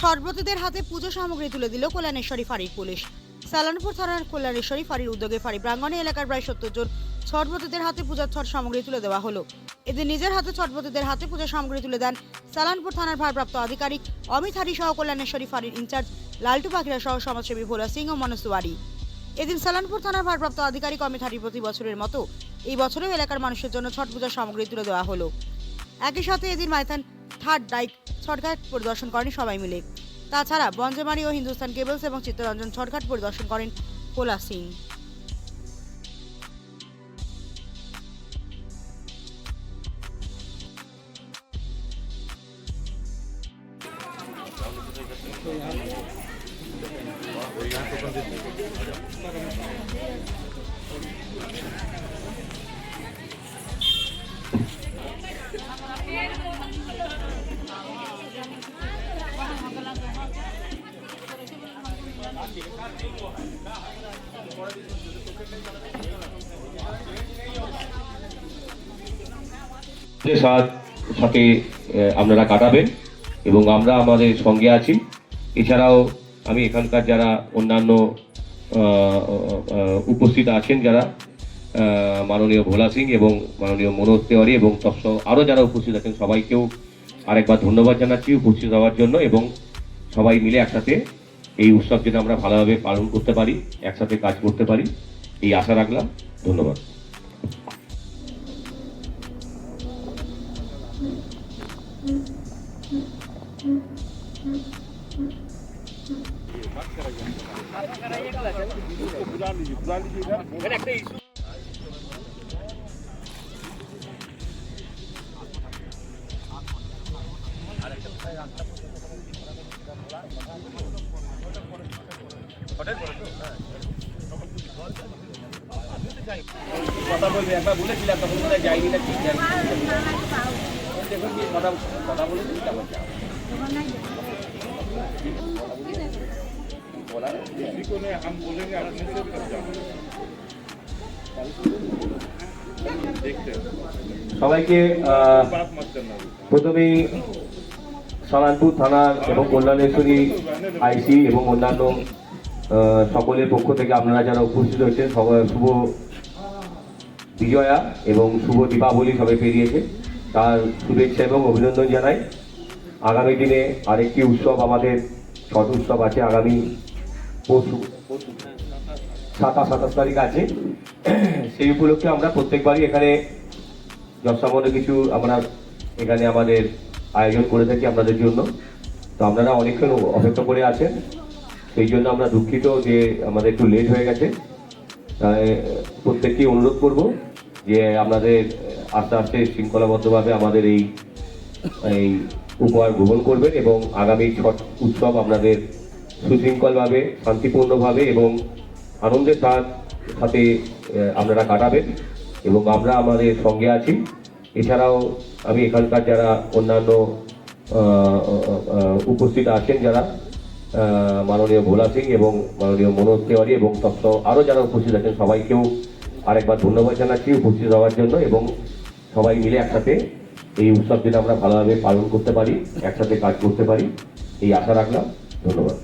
ছটব্রতীদের হাতে পুজো সামগ্রী তুলে দিল কল্যাণেশ্বরী ফাঁড়ির পুলিশ। সালানপুর থানার কল্যাণেশ্বরী ফাঁড়ির উদ্যোগে ফাঁড়ি প্রাঙ্গণে এলাকার প্রায় 70 জন ছটব্রতীদের হাতে পূজার ছট সামগ্রী তুলে দেওয়া হলো। এদিন নিজের হাতে ছটব্রতীদের হাতে পূজার সামগ্রী তুলে দেন সালানপুর থানার ভারপ্রাপ্ত আধিকারিক অমিত হারি সহ কল্যাণেশ্বরী ফাঁড়ির ইনচার্জ লালটু পাখিরা সহ সমাজসেবী ভোলা সিং ও মনোজ তিওয়ারি। এদিন সালানপুর থানার ভারপ্রাপ্ত আধিকারিক অমিত হারি প্রতি বছরের মতো এই বছরেও এলাকার মানুষের জন্য ছট পূজার সামগ্রী তুলে দেওয়া হলো। একই সাথে এদিন মাইথান থার্ড ডাইক ছটঘাট পরিদর্শন করেন সবাই মিলে। তাছাড়া বঞ্জমারি ও হিন্দুস্তান কেবলস এবং চিত্তরঞ্জন ছটঘাট পরিদর্শন করেন ভোলা সিং। সাথে আপনারা কাটাবেন এবং আমরা আমাদের সঙ্গে আছি। এছাড়াও আমি এখানকার যারা অন্যান্য উপস্থিত আছেন, যারা মাননীয় ভোলা সিং এবং মাননীয় মনোজ তিওয়ারি এবং আরও যারা উপস্থিত আছেন সবাইকেও আরেকবার ধন্যবাদ জানাচ্ছি উপস্থিত হওয়ার জন্য, এবং সবাই মিলে একসাথে এই উৎসব যেন আমরা ভালোভাবে পালন করতে পারি, একসাথে কাজ করতে পারি, এই আশা রাখলাম। ধন্যবাদ। কথা বলবে একবার বলেছিলাম তখন মনে হয় যাইনি না, ঠিক যাই দেখুন কি কথা বলেছি তারপর সবাইকে প্রথমেই সালানপুর থানার এবং কল্যাণেশ্বরী আইসি এবং অন্যান্য সকলের পক্ষ থেকে আপনারা যারা উপস্থিত হয়েছেন শুভ বিজয়া এবং শুভ দীপাবলি সবাই পেরিয়েছে, তার শুভেচ্ছা এবং অভিনন্দন জানাই। আগামী দিনে আরেকটি উৎসব, আমাদের ছট উৎসব আছে আগামী পরশু 27 তারিখ আছে। সেই উপলক্ষে আমরা প্রত্যেকবারই এখানে যৎসামান্য কিছু আমরা এখানে আমাদের আয়োজন করে থাকি আপনাদের জন্য। তো আপনারা অনেকক্ষণ অপেক্ষা করে আছেন, সেই জন্য আমরা দুঃখিত যে আমাদের একটু লেট হয়ে গেছে। প্রত্যেককে অনুরোধ করব যে আপনাদের আস্তে আস্তে শৃঙ্খলাবদ্ধভাবে আমাদের এই উপহার গ্রহণ করবেন এবং আগামী ছট উৎসব আপনাদের সুশৃঙ্খলভাবে, শান্তিপূর্ণভাবে এবং আনন্দের সাথে আপনারা কাটাবেন এবং আমরা আমাদের সঙ্গে আছি। এছাড়াও আমি এখানকার যারা অন্যান্য উপস্থিত আছেন, যারা মাননীয় ভোলা সিং এবং মাননীয় মনোজ তিওয়ারি এবং আরও যারা উপস্থিত আছেন সবাইকেও আরেকবার ধন্যবাদ জানাচ্ছি উপস্থিত হওয়ার জন্য, এবং সবাই মিলে একসাথে এই উৎসব যেন আমরা ভালোভাবে পালন করতে পারি, একসাথে কাজ করতে পারি, এই আশা রাখলাম। ধন্যবাদ।